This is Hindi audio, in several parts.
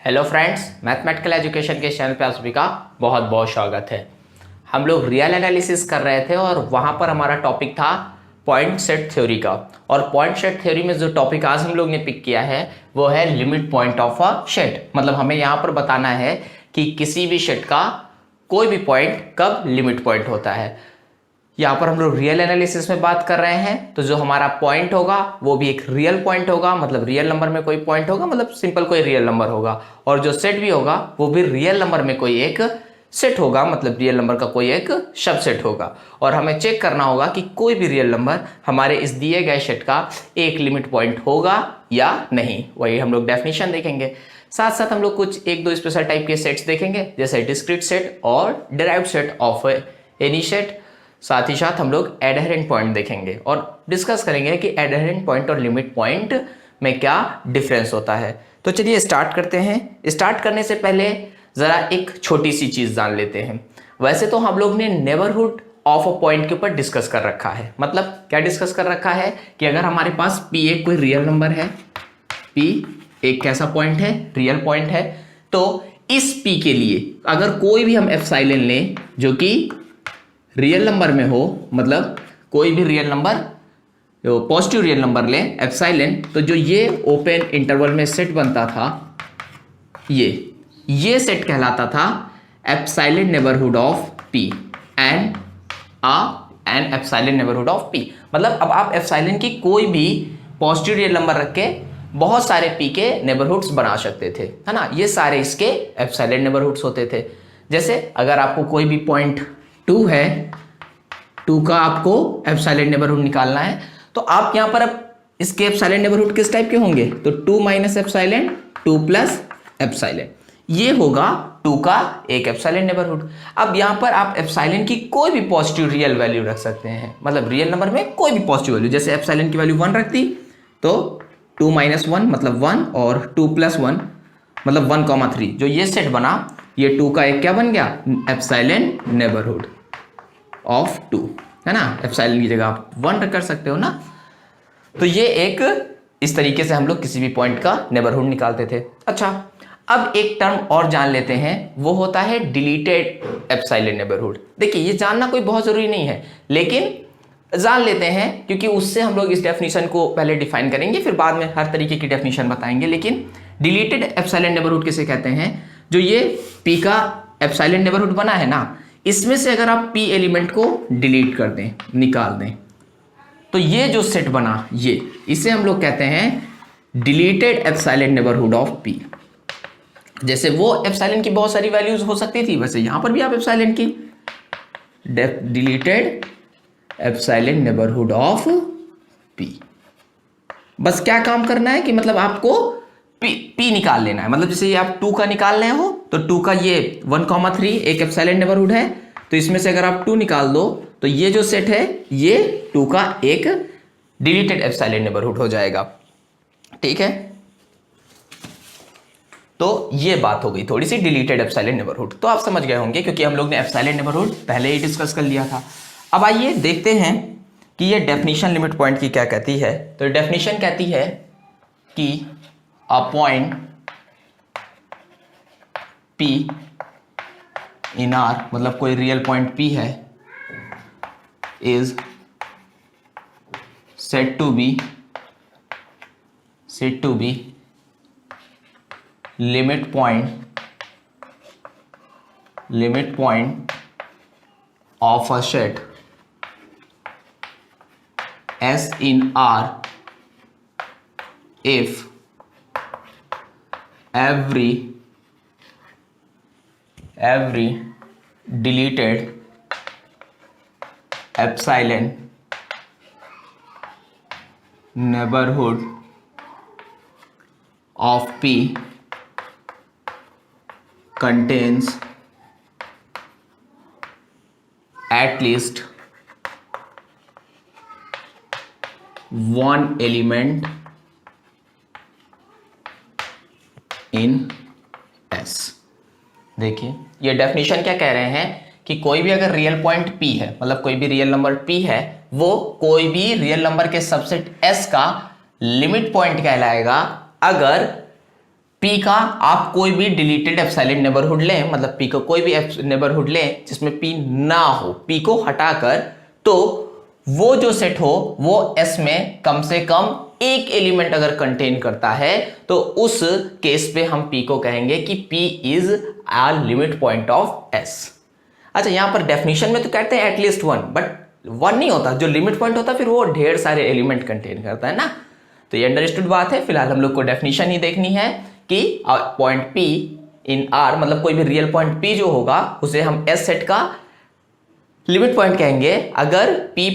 हेलो फ्रेंड्स, मैथमेटिकल एजुकेशन के चैनल पे आप सभी का बहुत बहुत स्वागत है। हम लोग रियल एनालिसिस कर रहे थे और वहाँ पर हमारा टॉपिक था पॉइंट सेट थ्योरी का। और पॉइंट सेट थ्योरी में जो टॉपिक आज हम लोग ने पिक किया है वो है limit point of a set. मतलब हमें यहाँ पर बताना है कि किसी भी सेट का कोई भी पॉइंट कब लिमिट पॉइंट होता है। यहाँ पर हम लोग रियल एनालिसिस में बात कर रहे हैं, तो जो हमारा पॉइंट होगा वो भी एक रियल पॉइंट होगा। मतलब रियल नंबर में कोई पॉइंट होगा, मतलब सिंपल कोई रियल नंबर होगा। और जो सेट भी होगा वो भी रियल नंबर में कोई एक सेट होगा, मतलब रियल नंबर का कोई एक सबसेट होगा। और हमें चेक करना होगा कि कोई भी रियल नंबर हमारे इस दिए गए सेट का एक लिमिट पॉइंट होगा या नहीं। वही हम लोग डेफिनेशन देखेंगे। साथ साथ हम लोग कुछ एक दो स्पेशल टाइप के सेट्स देखेंगे, जैसे डिस्क्रीट सेट और derived set of any set. साथ ही साथ हम लोग एडहेरेंट पॉइंट देखेंगे और डिस्कस करेंगे कि एडहेरेंट पॉइंट और लिमिट पॉइंट में क्या डिफरेंस होता है। तो चलिए स्टार्ट करते हैं। स्टार्ट करने से पहले जरा एक छोटी सी चीज जान लेते हैं। वैसे तो हम लोग ने नेबरहुड ऑफ अ पॉइंट के ऊपर डिस्कस कर रखा है। मतलब क्या डिस्कस कर रखा है कि अगर हमारे पास P एक कोई रियल नंबर है, P एक कैसा पॉइंट है, रियल पॉइंट है, तो इस P के लिए अगर कोई भी हम एप्सिलॉन लें जो कि रियल नंबर में हो, मतलब कोई भी real number positive real number लें एप्सिलॉन, तो जो ये ओपन इंटरवल में सेट बनता था ये सेट कहलाता था epsilon neighbourhood of P and an epsilon neighbourhood of P। मतलब अब आप एप्सिलॉन की कोई भी पॉजिटिव रियल नंबर रख के बहुत सारे P के नेबरहुड्स बना सकते थे, है ना। ये सारे इसके एप्सिलॉन नेबरहुड्स होते थे। जैसे अगर आपको कोई भी पॉइंट 2 है, 2 का आपको एप्सिलॉन नेबरहुड निकालना है, तो आप यहां पर अब इसके एप्सिलॉन नेबरहुड किस टाइप के होंगे, तो 2 माइनस एप्सिलॉन, 2 प्लस एप्सिलॉन, ये होगा 2 का एक एप्सिलॉन नेबरहुड। अब यहां पर आप एप्सिलॉन की कोई भी पॉजिटिव रियल वैल्यू रख सकते हैं, मतलब रियल नंबर में कोई भी पॉजिटिव वैल्यू। जैसे एप्सिलॉन की वैल्यू 1 रख दी तो 2 माइनस 1 मतलब 1 और 2 प्लस 1 मतलब 1,3। जो ये सेट बना ये 2 का एक क्या बन गया, एप्सिलॉन नेबरहुड ऑफ 2, है ना। एप्सिलॉन की जगह आप 1 कर सकते हो ना। तो ये एक इस तरीके से हम लोग किसी भी पॉइंट का नेबरहुड निकालते थे। अच्छा, अब एक टर्म और जान लेते हैं, वो होता है डिलीटेड एप्सिलॉन नेबरहुड। देखिए ये जानना कोई बहुत जरूरी नहीं है, लेकिन जान लेते हैं क्योंकि उससे हम लोग इस डेफिनेशन को पहले डिफाइन करेंगे, फिर बाद में हर तरीके की डेफिनेशन बताएंगे। लेकिन डिलीटेड एप्सिलॉन नेबरहुड किसे कहते हैं, जो ये P का एप्सिलॉन नेबरहुड बना है ना, इसमें से अगर आप P एलिमेंट को डिलीट कर दें, निकाल दें, तो ये जो सेट बना ये, इसे हम लोग कहते हैं deleted epsilon neighbourhood of P। जैसे वो एप्सिलॉन की बहुत सारी वैल्यूज हो सकती थी, वैसे यहां पर भी आप एप्सिलॉन की deleted epsilon neighbourhood of P। बस क्या काम करना है कि मतलब आपको P निकाल लेना है। मतलब जैसे ये आप 2 का निकाल रहे हो तो 2 का ये 1,3 एक एप्सिलॉन नेबरहुड है, तो इसमें से अगर आप 2 निकाल दो तो ये जो सेट है ये 2 का एक डिलीटेड एप्सिलॉन नेबरहुड हो जाएगा। ठीक है, तो ये बात हो गई थोड़ी सी डिलीटेड एप्सिलॉन नेबरहुड। तो आप समझ गए होंगे क्योंकि हम लोग ने एप्सिलॉन नेबरहुड पहले ही डिस्कस कर लिया था। अब आइए देखते हैं कि ये डेफिनेशन लिमिट पॉइंट की क्या कहती है। तो डेफिनेशन कहती है कि a point P in R, मतलब कोई रियल पॉइंट P है, is said to be limit point of a set S in R if every deleted epsilon neighbourhood of P contains at least one element in S। देखिए ये डेफिनेशन क्या कह रहे हैं कि कोई भी अगर रियल पॉइंट P है, मतलब कोई भी रियल नंबर P है, वो कोई भी रियल नंबर के सबसेट S का लिमिट पॉइंट कहलाएगा अगर पी का आप कोई भी डिलीटेड एप्सिलॉन नेबरहुड लें, मतलब पी का कोई भी नेबरहुड लें जिसमें पी ना हो, पी को हटाकर, तो वो जो सेट हो वो एस में कम से कम एक एलिमेंट अगर कंटेन करता है तो उस केस पे हम पी को कहेंगे कि P is a limit point of S. अच्छा, यहां पर डेफिनेशन में तो कहते हैं एटलीस्ट वन, बट वन नहीं होता, जो लिमिट पॉइंट होता है फिर वो ढेर सारे एलिमेंट कंटेन करता है ना। तो ये अंडरस्टूड बात है। फिलहाल हम लोग को डेफिनेशन ही देखनी है कि पॉइंट पी इन आर, मतलब कोई भी रियल पॉइंट पी जो होगा उसे हम एस सेट का लिमिट पॉइंट कहेंगे अगर पी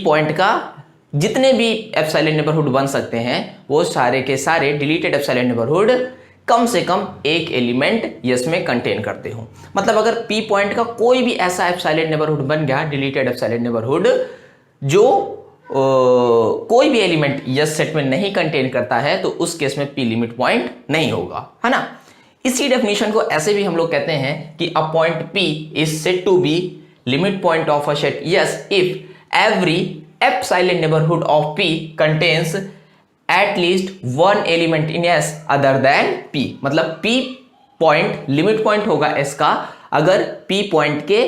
पॉइंट का जितने भी एप्सिलॉन नेबरहुड बन सकते हैं वो सारे के सारे डिलीटेड एप्सिलॉन नेबरहुड कम से कम एक एलिमेंट यस में कंटेन करते हो। मतलब अगर पी पॉइंट का कोई भी ऐसा एप्सिलॉन नेबरहुड बन गया, डिलीटेड एप्सिलॉन नेबरहुड, जो कोई भी एलिमेंट यस सेट में नहीं कंटेन करता है, तो उस केस में पी लिमिट पॉइंट नहीं होगा, है ना। इसी डेफिनेशन को ऐसे भी हम लोग कहते हैं कि a point P is said to be limit point of a set yes if every epsilon neighbourhood of P contains at least one element in S other than P. मतलब पी पॉइंट लिमिट पॉइंट होगा एस का अगर पी पॉइंट के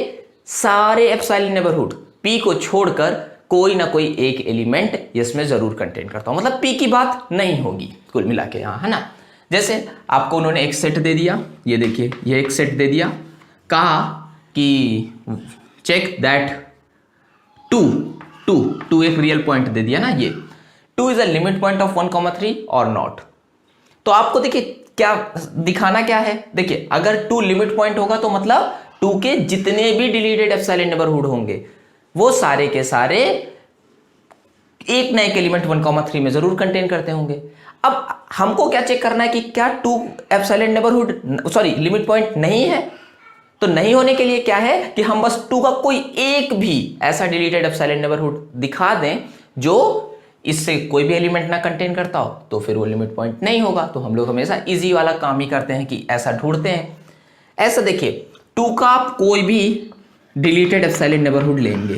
सारे एप्सिलॉन नेबरहुड पी को छोड़कर कोई ना कोई एक एलिमेंट इसमें जरूर कंटेन करता हूं, मतलब पी की बात नहीं होगी कुल मिला के यहां, है ना। जैसे आपको उन्होंने एक सेट दे दिया, ये देखिए ये एक सेट दे दिया, कहा कि चेक दैट टू एक रियल पॉइंट दे दिया ना, ये 2 is a limit point of 1,3 और नॉट। तो आपको देखिए क्या दिखाना क्या है, देखिए अगर 2 लिमिट पॉइंट होगा तो मतलब 2 के जितने भी डिलीटेड एप्सिलॉन नेबरहुड होंगे वो सारे के सारे एक ना एक एलिमेंट 1,3 में जरूर कंटेन करते होंगे। अब हमको क्या चेक करना है कि क्या 2 एप्सिलॉन नेबरहुड लिमिट पॉइंट नहीं है। तो नहीं होने के लिए क्या है कि हम बस 2 का कोई एक भी ऐसा डिलीटेड एप्सिलॉन नेबरहुड दिखा दें जो इससे कोई भी एलिमेंट ना कंटेन करता हो, तो फिर वो लिमिट पॉइंट नहीं होगा। तो हम लोग हमेशा इजी वाला काम ही करते हैं कि ऐसा ढूंढते हैं। ऐसा देखिए 2 का आप कोई भी डिलीटेड एप्सिलॉन नेबरहुड लेंगे,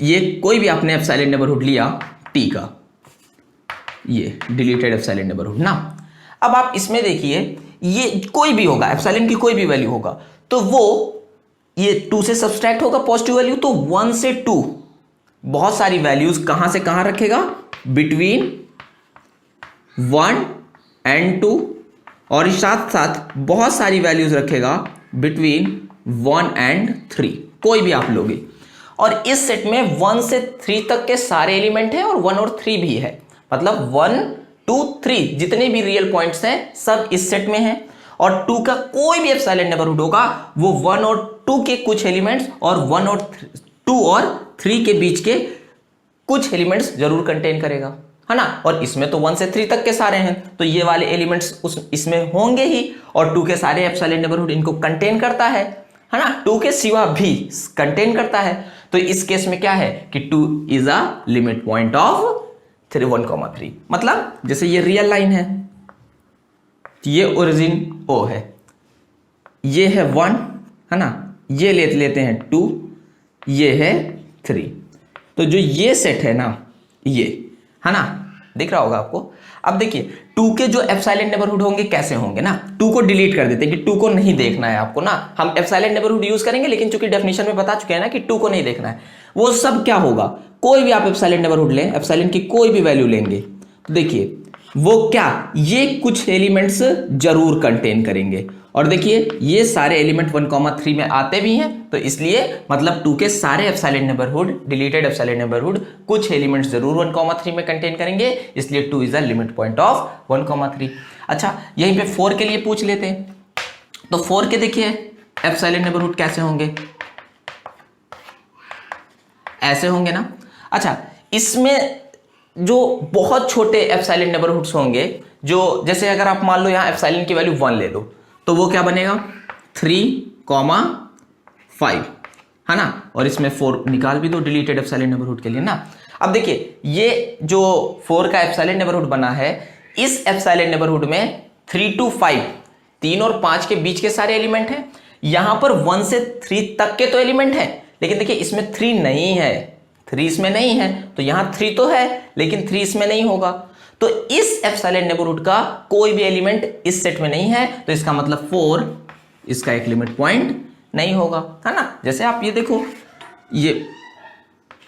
ये कोई भी आपने एप्सिलॉन नेबरहुड लिया टी का, ये डिलीटेड एप्सिलॉन नेबरहुड ना। अब आप इसमें देखिए ये कोई भी होगा, एप्सिलॉन की कोई भी वैल्यू होगा, तो वो ये 2 से सब्सट्रैक्ट होगा पॉजिटिव वैल्यू, तो 1 से 2 बहुत सारी वैल्यूज कहां से कहां रखेगा, बिटवीन 1 एंड 2, और साथ साथ बहुत सारी वैल्यूज रखेगा बिटवीन 1 एंड 3, कोई भी आप लोगे। और इस सेट में 1 से 3 तक के सारे एलिमेंट हैं और 1 और 3 भी है, मतलब 1, 2, 3 जितने भी रियल पॉइंट्स हैं सब इस सेट में हैं। और 2 का कोई भी एप्सिलॉन नेबरहुड होगा वो 1 और 2 के कुछ एलिमेंट्स और 2 और 3 के बीच के कुछ एलिमेंट्स जरूर कंटेन करेगा, है ना। और इसमें तो 1 से 3 तक के सारे हैं, तो ये वाले एलिमेंट्स इसमें होंगे ही, और 2 के सारे एप्सिलॉन नेबरहुड इनको कंटेन करता है ना, 2 के सिवा भी कंटेन करता है। तो इस केस में क्या है कि 2 is a limit point of 1,3। मतलब जैसे ये रियल लाइन है, ये ओरिजिन O है, ये है 1, है ना, ये लेते हैं 2, ये है 3। तो जो ये सेट है ना, ये है ना, दिख रहा होगा आपको। अब देखिए 2 के जो एप्सिलॉन नेबरहुड होंगे कैसे होंगे ना, 2 को डिलीट कर देते हैं कि 2 को नहीं देखना है आपको ना। हम एप्सिलॉन नेबरहुड यूज करेंगे, लेकिन चूंकि डेफिनेशन में बता चुके हैं ना कि 2 को नहीं देखना है। वो सब क्या होगा, कोई भी आप एप्सिलॉन नेबरहुड लें, एप्सिलॉन की कोई भी वैल्यू लेंगे, तो देखिए वो क्या, ये कुछ एलिमेंट्स जरूर कंटेन करेंगे। और देखिए ये सारे एलिमेंट 1,3 में आते भी हैं, तो इसलिए मतलब 2 के सारे epsilon neighbourhood, deleted epsilon neighbourhood कुछ एलिमेंट्स जरूर 1,3 में कंटेन करेंगे, इसलिए 2 is a limit point of 1,3। अच्छा, यहीं पे 4 के लिए पूछ लेते हैं। तो 4 के देखिए एप्सिलॉन नेबरहुड कैसे होंगे, ऐसे होंगे ना। अच्छा, इसमें जो बहुत छोटे एप्सिलॉन नेबरहुड्स होंगे, जो जैसे अगर आप मान लो यहां एप्सिलॉन की वैल्यू 1 ले लो, तो वो क्या बनेगा 3,5, है ना। और इसमें 4 निकाल भी दो डिलीटेड एप्सिलॉन नेबरहुड के लिए ना। अब देखिए ये जो 4 का एप्सिलॉन नेबरहुड बना है, इस एप्सिलॉन नेबरहुड में 3 to 5, 3 और 5 के बीच के सारे एलिमेंट हैं। यहां पर 1 से 3 तक के तो एलिमेंट हैं, लेकिन देखिए इसमें 3 नहीं है, 3 इसमें नहीं है, तो यहां 3 तो है लेकिन 3 इसमें नहीं होगा। तो इस एप्सिलॉन नेबरहुड का कोई भी एलिमेंट इस सेट में नहीं है, तो इसका मतलब 4 इसका एक लिमिट पॉइंट नहीं होगा, है ना। जैसे आप ये देखो, ये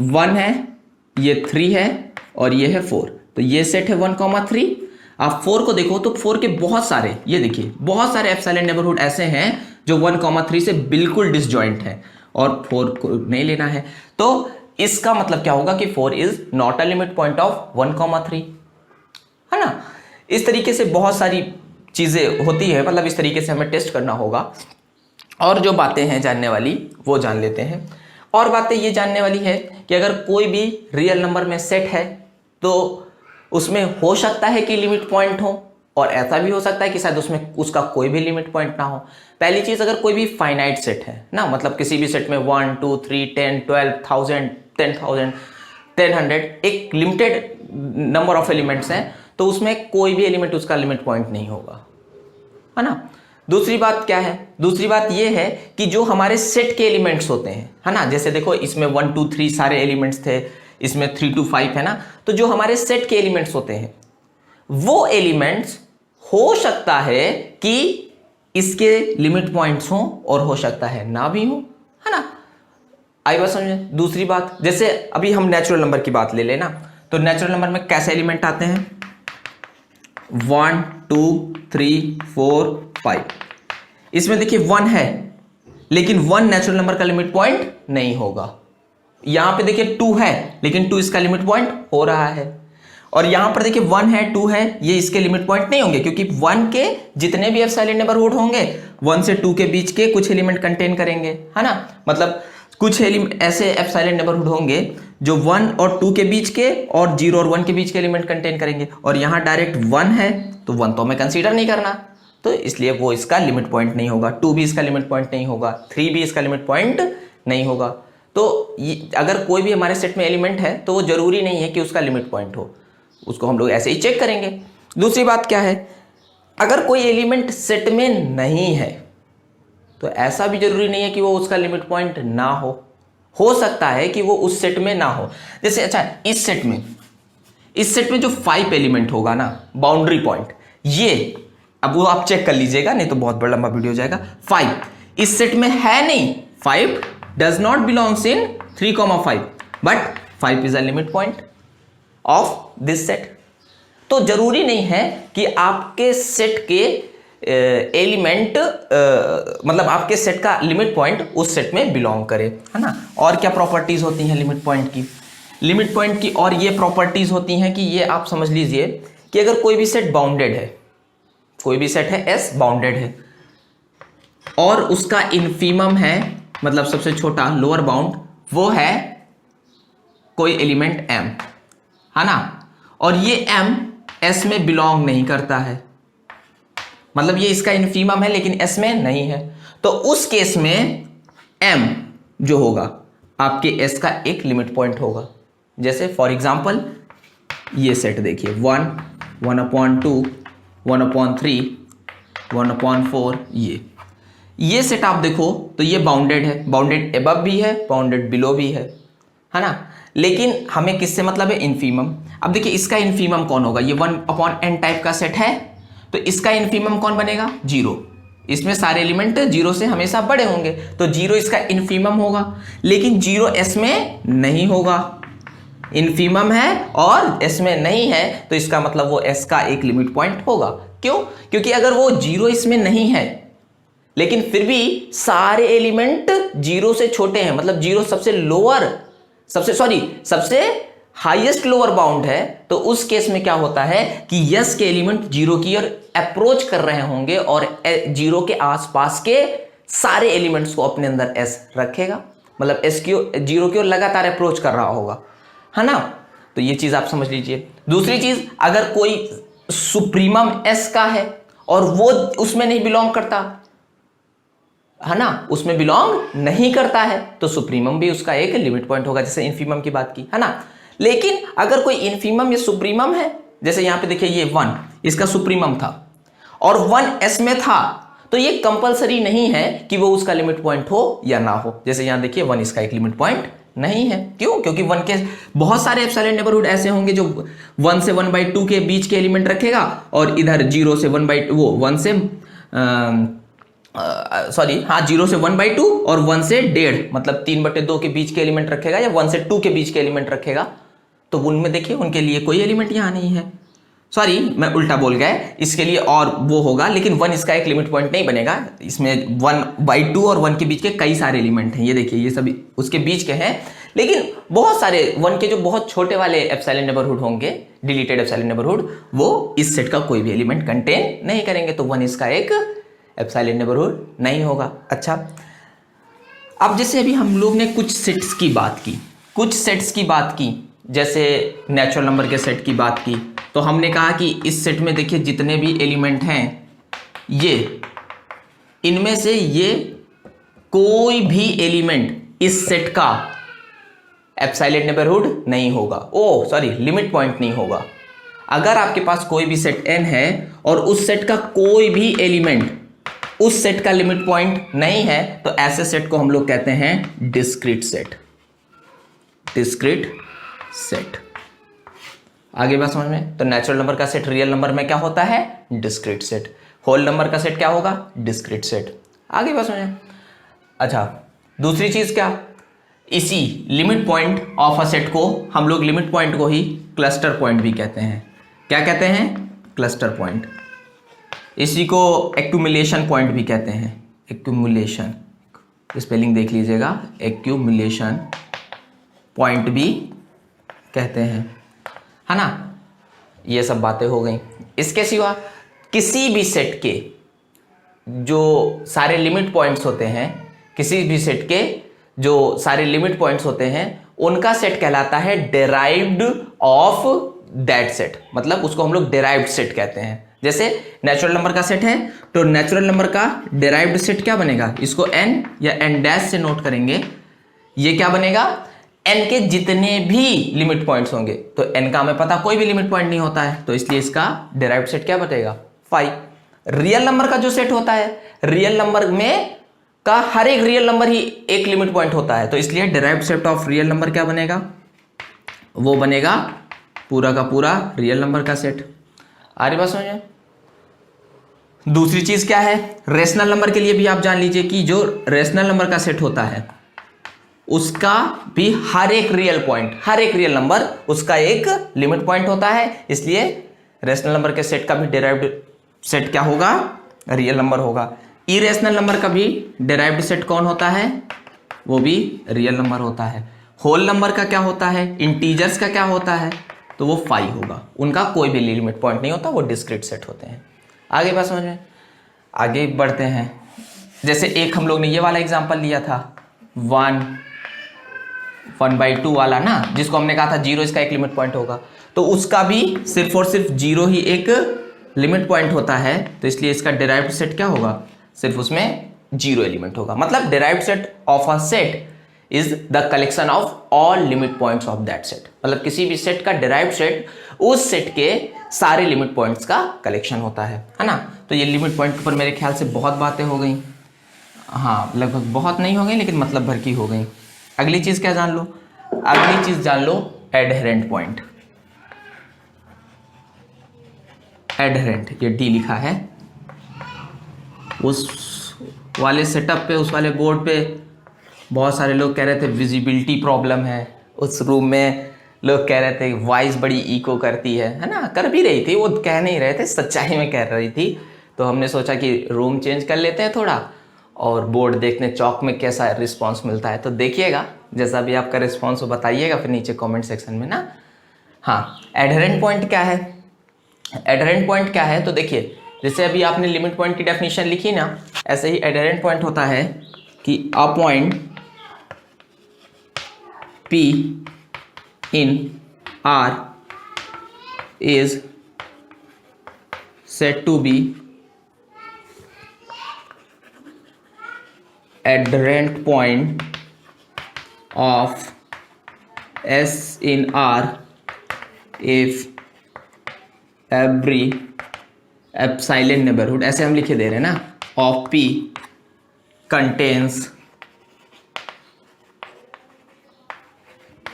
1 है, ये 3 है और ये है 4, तो ये सेट है 1,3। आप 4 को देखो तो 4 के बहुत सारे, ये देखिए बहुत सारे एप्सिलॉन नेबरहुड ऐसे हैं जो 1,3 से बिल्कुल डिसजॉइंट है और 4 को नहीं लेना है। तो इसका मतलब क्या होगा कि 4 is not a limit point of 1,3, है ना। इस तरीके से बहुत सारी चीजें होती है, मतलब इस तरीके से हमें टेस्ट करना होगा। और जो बातें हैं जानने वाली वो जान लेते हैं। और बातें ये जानने वाली है कि अगर कोई भी रियल नंबर में सेट है तो उसमें हो सकता है कि लिमिट पॉइंट हो, और ऐसा भी हो सकता है कि शायद उसमें उसका कोई भी लिमिट पॉइंट ना हो। पहली चीज, अगर कोई भी फाइनाइट सेट है ना, मतलब किसी भी सेट में 1, 2, 3, 10, 12,000, 10,000, 10,100 एक लिमिटेड नंबर ऑफ एलिमेंट्स हैं, तो उसमें कोई भी एलिमेंट उसका लिमिट पॉइंट नहीं होगा, है ना। दूसरी बात क्या है, दूसरी बात ये है कि जो हमारे सेट के एलिमेंट्स होते हैं, है ना, जैसे देखो इसमें 1, 2, 3 सारे एलिमेंट्स थे, इसमें 3 to 5 है ना, तो जो हमारे सेट के एलिमेंट्स होते हैं वो एलिमेंट्स हो सकता है कि इसके लिमिट पॉइंट्स हों और हो सकता है ना भी हो, है ना। आई बात समझे। दूसरी बात, जैसे अभी हम नेचुरल नंबर की बात ले लेना, तो नेचुरल नंबर में कैसे एलिमेंट आते हैं, 1, 2, 3, 4, 5। इसमें देखिए 1 है, लेकिन 1 नेचुरल नंबर का लिमिट पॉइंट नहीं होगा। यहां पे देखिए 2 है, लेकिन 2 इसका लिमिट पॉइंट हो रहा है। और यहां पर देखिए 1 है, 2 है, ये इसके लिमिट पॉइंट नहीं होंगे, क्योंकि 1 के जितने भी एप्सिलॉन नेबरहुड होंगे 1 से 2 के बीच के कुछ एलिमेंट कंटेन करेंगे, है ना। मतलब कुछ ऐसे एप्सिलॉन नेबरहुड होंगे जो 1 और 2 के बीच के और 0 और 1 के बीच के एलिमेंट कंटेन करेंगे, और यहां डायरेक्ट 1 है तो 1 तो हमें कंसीडर नहीं करना, तो इसलिए वो इसका लिमिट पॉइंट नहीं होगा। 2 भी इसका लिमिट पॉइंट नहीं होगा, 3 भी इसका लिमिट पॉइंट नहीं होगा। तो अगर कोई भी हमारे सेट में एलिमेंट है तो वो जरूरी नहीं है कि उसका लिमिट पॉइंट हो, उसको हम लोग ऐसे ही चेक करेंगे। दूसरी बात क्या है, अगर कोई एलिमेंट सेट में नहीं है तो ऐसा भी जरूरी नहीं है कि वो उसका लिमिट पॉइंट ना हो सकता है कि वो उस सेट में ना हो। जैसे अच्छा, इस सेट में जो 5 एलिमेंट होगा ना, बाउंड्री पॉइंट, ये अब वो आप चेक कर लीजिएगा, नहीं तो बहुत बड़ा लंबा वीडियो हो जाएगा। 5 इस सेट में है नहीं, 5 does not belongs in 3,5, but 5 is a limit point of this set. तो जरूरी नहीं है कि आपके सेट के एलिमेंट मतलब आपके सेट का लिमिट पॉइंट उस सेट में बिलोंग करे, है ना। और क्या प्रॉपर्टीज होती हैं लिमिट पॉइंट की, लिमिट पॉइंट की और ये प्रॉपर्टीज होती हैं कि ये आप समझ लीजिए कि अगर कोई भी सेट बाउंडेड है, कोई भी सेट है S बाउंडेड है और उसका इनफीमम है, मतलब सबसे छोटा लोअर बाउंड, वो है कोई एलिमेंट M, है ना, और ये M S में बिलोंग नहीं करता है, मतलब ये इसका इनफीमम है लेकिन S में नहीं है, तो उस केस में M जो होगा आपके S का एक लिमिट पॉइंट होगा। जैसे फॉर एग्जांपल ये सेट देखिए 1, 1/2, 1/3, 1/4, ये सेट आप देखो तो ये बाउंडेड है, बाउंडेड अबव भी है, बाउंडेड बिलो भी है ना। लेकिन हमें किससे मतलब है, इनफीमम। अब देखिए इसका इनफीमम कौन होगा, ये 1/n टाइप का सेट है, तो इसका इनफीमम कौन बनेगा, 0। इसमें सारे एलिमेंट 0 से हमेशा बड़े होंगे, तो 0 इसका इनफीमम होगा, लेकिन 0 S में नहीं होगा, इनफीमम है और S में नहीं है, तो इसका मतलब वो S का एक लिमिट पॉइंट होगा। क्यों, क्योंकि अगर वो 0 इसमें नहीं है लेकिन फिर भी सारे एलिमेंट 0 से छोटे हैं, मतलब 0 सबसे हाईएस्ट लोअर बाउंड है, तो उस केस में क्या होता है कि S के एलिमेंट 0 की ओर अप्रोच कर रहे होंगे और 0 के आसपास के सारे एलिमेंट्स को अपने अंदर S रखेगा, मतलब S की 0 की ओर लगातार अप्रोच कर रहा होगा, है ना। तो ये चीज आप समझ लीजिए। दूसरी चीज, अगर कोई सुप्रीमम S का है और वो उसमें नहीं बिलोंग करता, है ना, उसमें बिलोंग नहीं करता है, तो सुप्रीमम भी उसका एक लिमिट पॉइंट होगा, जैसे इनफीमम की बात की, है ना। लेकिन अगर कोई इनफीमम या सुप्रीमम है, जैसे यहां पे देखिए ये 1 इसका सुप्रीमम था और 1 S में था, तो ये कंपलसरी नहीं है कि वो उसका लिमिट पॉइंट हो या ना हो। जैसे यहां देखिए 1 इसका एक लिमिट पॉइंट नहीं है। क्यों? क्योंकि 1 के बहुत सारे एप्सिलॉन नेबरहुड ऐसे होंगे जो 1 से 1/2 के बीच के एलिमेंट रखेगा, और इधर 0 से 1/2 वो 1 से 0 से 1/2 और 1 से 1.5 मतलब 3/2 के बीच के एलिमेंट रखेगा, या 1 से 2 के बीच के एलिमेंट रखेगा। तो उनमें देखिए उनके लिए कोई एलिमेंट यहां नहीं है। सॉरी, मैं उल्टा बोल गया, इसके लिए और वो होगा, लेकिन 1 इसका एक लिमिट पॉइंट नहीं बनेगा। इसमें 1/2 और 1 के बीच के कई सारे एलिमेंट हैं, ये देखिए ये सभी उसके बीच के हैं, लेकिन बहुत सारे 1 के जो बहुत छोटे वाले एप्सिलॉन नेबरहुड होंगे, डिलीटेड एप्सिलॉन नेबरहुड, वो इस सेट का कोई भी एलिमेंट कंटेन नहीं करेंगे, तो 1 इसका एक एप्सिलॉन नेबरहुड नहीं होगा। अच्छा, अब जैसे अभी हम लोग ने कुछ सेट्स की बात की, जैसे नेचुरल नंबर के सेट की बात की, तो हमने कहा कि इस सेट में देखिए जितने भी एलिमेंट हैं, ये इनमें से ये कोई भी एलिमेंट इस सेट का एप्सिलॉन नेबरहुड नहीं होगा, लिमिट पॉइंट नहीं होगा। अगर आपके पास कोई भी सेट n है और उस सेट का कोई भी एलिमेंट उस सेट का लिमिट पॉइंट नहीं है, तो ऐसे सेट को हम लोग कहते हैं डिस्क्रीट सेट। आगे बात समझ में? तो नेचुरल नंबर का सेट रियल नंबर में क्या होता है? Discrete set. होल नंबर का सेट क्या होगा? Discrete set. आगे बात समझ में? अच्छा, दूसरी चीज क्या? इसी limit point of a set को हम लोग लिमिट पॉइंट को ही क्लस्टर पॉइंट भी कहते हैं। क्या कहते हैं? Cluster point. इसी को एक्यूमुलेशन पॉइंट भी कहते हैं। एक्यूमुलेशन, स्पेलिंग देख लीजिएगा, एक्यूमुलेशन पॉइंट भी कहते हैं, है ना। ये सब बातें हो गई। इसके सिवा किसी भी सेट के जो सारे लिमिट पॉइंट्स होते हैं, उनका सेट कहलाता है डेराइव्ड ऑफ दैट सेट, मतलब उसको हम लोग डेराइव्ड सेट कहते हैं। जैसे नेचुरल नंबर का सेट है, तो नेचुरल नंबर का डेराइव्ड सेट क्या बनेगा? इसको n या n डैश से नोट करेंगे। ये क्या बनेगा? n के जितने भी लिमिट पॉइंट्स होंगे, तो n का हमें पता कोई भी लिमिट पॉइंट नहीं होता है, तो इसलिए इसका डेराइव्ड सेट क्या बनेगा? 5। रियल नंबर का जो सेट होता है, रियल नंबर में का हर एक रियल नंबर ही एक लिमिट पॉइंट होता है, तो इसलिए derived set of real number क्या बनेगा? वो बनेगा पूरा का पूरा रियल नंबर का सेट। आ रही बात समझे? दूसरी चीज क्या है? रेशनल नंबर के लिए भी आप जान लीजिए कि जो रेशनल नंबर का सेट होता है, उसका भी हर एक रियल नंबर उसका एक लिमिट पॉइंट होता है, इसलिए रेशनल नंबर के सेट का भी डेराइव्ड सेट क्या होगा? रियल नंबर होगा। इरेशनल नंबर का भी डेराइव्ड सेट कौन होता है? वो भी रियल नंबर होता है। होल नंबर का क्या होता है? इंटीजर्स का क्या होता है? तो वो 5 होगा। उनका कोई भी लिमिट पॉइंट नहीं होता, वो डिस्क्रीट सेट होते हैं। आगे बात समझ में? आगे बढ़ते हैं। जैसे एक हम लोग ने ये वाला एग्जांपल लिया था, 1/2 वाला ना, जिसको हमने कहा था 0 इसका एक लिमिट पॉइंट होगा, तो उसका भी सिर्फ और सिर्फ 0 ही एक लिमिट पॉइंट होता है, तो इसलिए इसका डेराइव्ड सेट क्या होगा? सिर्फ उसमें 0 एलिमेंट होगा। मतलब derived set of a set is the collection of all limit points of that set. मतलब किसी भी सेट का डेराइव्ड सेट उस सेट के सारे लिमिट पॉइंट्स का कलेक्शन होता है ना। तो ये लिमिट पॉइंट पर मेरे ख्याल से बहुत बातें हो गई। हाँ, लगभग बहुत नहीं हो गई, लेकिन मतलब भर की हो गई। अगली चीज क्या जान लो? अगली चीज जान लो एडहेरेंट पॉइंट। एडहेरेंट, ये डी लिखा है। उस वाले सेटअप पे, उस वाले बोर्ड पे बहुत सारे लोग कह रहे थे विजिबिलिटी प्रॉब्लम है। उस रूम में लोग कह रहे थे वॉइस बड़ी इको करती है ना। कर भी रही थी, वो कह नहीं रहे थे, सच्चाई में कह रही थी। तो हमने सोचा कि रूम चेंज कर लेते हैं थोड़ा, और बोर्ड देखने चौक में कैसा रिस्पांस मिलता है। तो देखिएगा, जैसा भी आपका रिस्पांस हो बताइएगा फिर नीचे कमेंट सेक्शन में ना। हाँ, एडहेरेंट पॉइंट क्या है? एडहेरेंट पॉइंट क्या है? तो देखिए, जैसे अभी आपने लिमिट पॉइंट की डेफिनेशन लिखी ना, ऐसे ही एडहेरेंट पॉइंट होता है कि a point P in R is said to be adherent point of S in R if every epsilon neighborhood, ऐसे हम लिखे दे रहे हैं ना, of P contains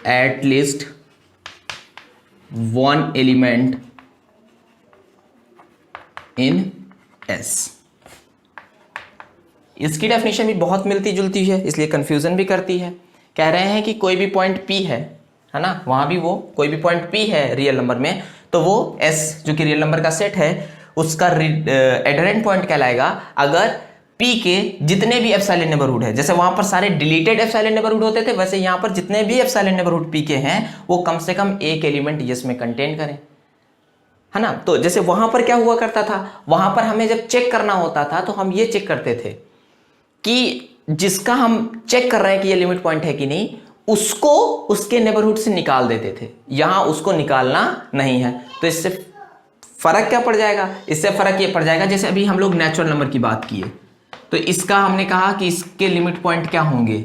eight least one element in S. इसकी डेफिनेशन भी बहुत मिलती जुलती है, इसलिए कंफ्यूजन भी करती है। कह रहे हैं कि कोई भी पॉइंट P है ना, वहां भी वो कोई भी पॉइंट P है रियल नंबर में, तो वो S जो कि रियल नंबर का सेट है उसका एडहेरेंट पॉइंट कहलाएगा अगर P के जितने भी एप्सिलॉन नेबरहुड है, जैसे वहां पर सारे डिलीटेड एप्सिलॉन नेबरहुड होते थे, वैसे यहां पर जितने भी एप्सिलॉन नेबरहुड P के हैं वो कम से कम एक एलिमेंट यस में कंटेन करें, है ना। तो जैसे वहां पर क्या हुआ करता था, वहां पर हमें जब चेक करना होता था तो हम ये चेक करते थे कि जिसका हम चेक कर रहे हैं कि ये लिमिट पॉइंट है कि नहीं, उसको उसके नेबरहुड से निकाल देते थे। यहां उसको निकालना नहीं है। तो इससे फर्क क्या पड़ जाएगा, इससे फर्क ये पड़ जाएगा जैसे अभी हम लोग नेचुरल नंबर की बात किए, तो इसका हमने कहा कि इसके लिमिट पॉइंट क्या होंगे,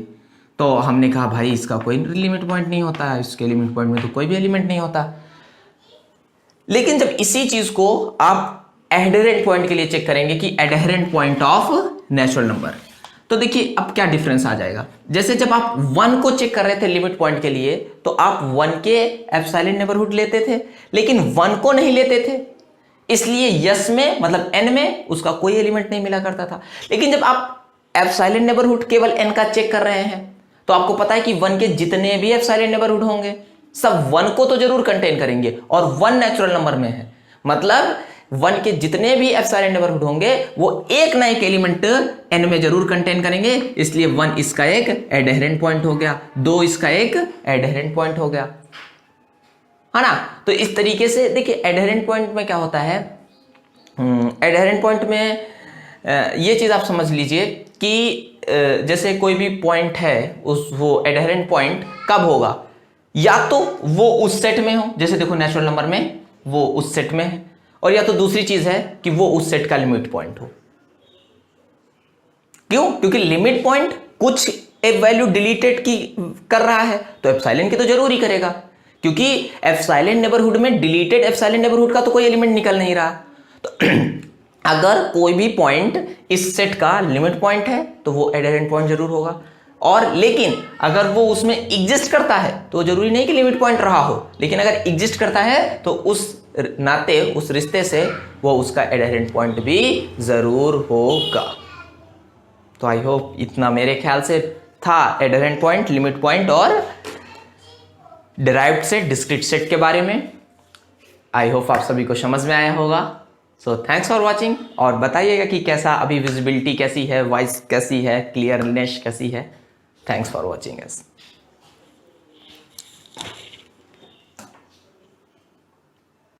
तो हमने कहा भाई इसका कोई लिमिट पॉइंट नहीं होता है, इसके लिमिट पॉइंट में तो कोई भी एलिमेंट नहीं होता। लेकिन जब इसी चीज को आप एडहेरेंट पॉइंट के लिए चेक करेंगे कि adherent point of natural number, तो देखिए अब क्या डिफरेंस आ जाएगा। जैसे जब आप 1 को चेक कर रहे थे लिमिट पॉइंट के लिए, तो आप 1 के एप्सिलॉन नेबरहुड लेते थे, लेकिन 1 को नहीं लेते थे, इसलिए यस में मतलब n में उसका कोई एलिमेंट नहीं मिला करता था। लेकिन जब आप एप्सिलॉन नेबरहुड केवल n का चेक कर रहे हैं, तो आपको पता है कि 1 के जितने भी एप्सिलॉन नेबरहुड होंगे सब 1 को तो जरूर कंटेन करेंगे, और 1 नेचुरल नंबर में है, मतलब 1 के जितने भी एप्सिलॉन नेबरहुड होंगे वो एक ना एक एलिमेंट n में जरूर कंटेन करेंगे, इसलिए 1 इसका एक एडहेरेंट पॉइंट हो गया, 2 इसका एक एडहेरेंट पॉइंट हो गया, है ना। तो इस तरीके से देखिए एडहेरेंट पॉइंट में क्या होता है, एडहेरेंट पॉइंट में ये चीज आप समझ लीजिए कि जैसे कोई भी पॉइंट है वो एडहेरेंट पॉइंट कब होगा, या तो वो उस सेट में हो, जैसे देखो नेचुरल नंबर में वो उस सेट में है, और या तो दूसरी चीज है कि वो उस सेट का लिमिट पॉइंट हो। क्यों? क्योंकि लिमिट पॉइंट कुछ एक वैल्यू डिलीटेड की कर रहा है तो एप्सिलॉन की तो जरूर ही करेगा, क्योंकि एप्सिलॉन नेबरहुड में डिलीटेड एप्सिलॉन नेबरहुड का तो कोई एलिमेंट निकल नहीं रहा। तो अगर कोई भी पॉइंट इस सेट का लिमिट पॉइंट है तो वो एडहेरेंट पॉइंट जरूर होगा, और लेकिन अगर वो उसमें एग्जिस्ट करता है तो जरूरी नहीं कि लिमिट पॉइंट रहा हो, लेकिन अगर एग्जिस्ट करता है तो उस नाते उस रिश्ते से वो उसका एडहेरेंट पॉइंट भी जरूर होगा। तो आई होप इतना मेरे ख्याल से था एडहेरेंट पॉइंट, लिमिट पॉइंट और डिराइव्ड सेट, डिस्क्रीट सेट के बारे में। आई होप आप सभी को समझ में आया होगा। सो थैंक्स फॉर वॉचिंग, और बताइएगा कि कैसा अभी विजिबिलिटी कैसी है, वॉइस कैसी है, क्लियरनेस कैसी है। Thanks for watching.